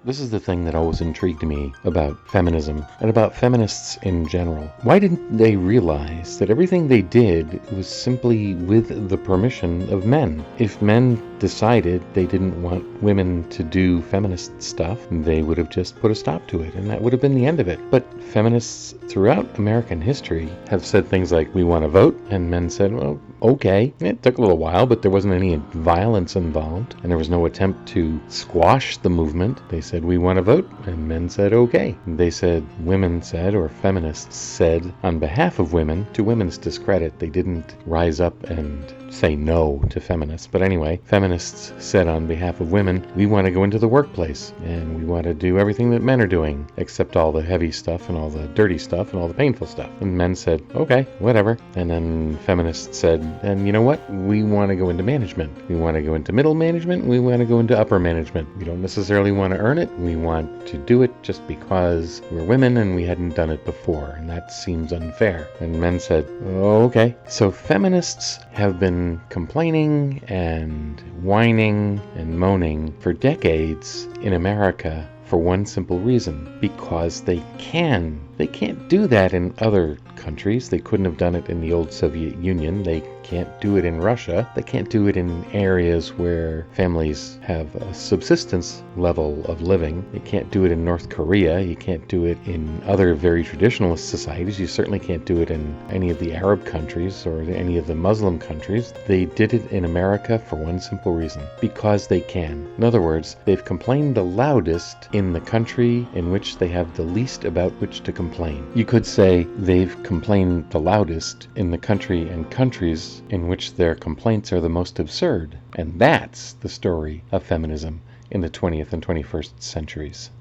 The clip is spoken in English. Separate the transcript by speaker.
Speaker 1: This is the thing that always intrigued me about feminism and about feminists in general. Why didn't they realize that everything they did was simply with the permission of men? If men decided they didn't want women to do feminist stuff, they would have just put a stop to it, and that would have been the end of it. But feminists throughout American history have said things like, we want to vote, and men said, well, okay. It took a little while, but there wasn't any violence involved, and there was no attempt to squash the movement. They said, we want to vote, and men said, okay. They said, women said, or feminists said, on behalf of women, to women's discredit, they didn't rise up and say no to feminists. But anyway, feminists said on behalf of women, we want to go into the workplace, and we want to do everything that men are doing, except all the heavy stuff and all the dirty stuff and all the painful stuff. And men said, okay, whatever. And then feminists said, and you know what? We want to go into management. We want to go into middle management. We want to go into upper management. We don't necessarily want to earn it. We want to do it just because we're women and we hadn't done it before, and that seems unfair. And men said, oh, okay. So feminists have been complaining and whining and moaning for decades in America for one simple reason: because they can. They can't do that in other countries. They couldn't have done it in the old Soviet Union. They can't do it in Russia. They can't do it in areas where families have a subsistence level of living. You can't do it in North Korea. You can't do it in other very traditionalist societies. You certainly can't do it in any of the Arab countries or any of the Muslim countries. They did it in America for one simple reason: because they can. In other words, they've complained the loudest in the country in which they have the least about which to complain. You could say they've complained the loudest in the country and countries in which their complaints are the most absurd. And that's the story of feminism in the 20th and 21st centuries.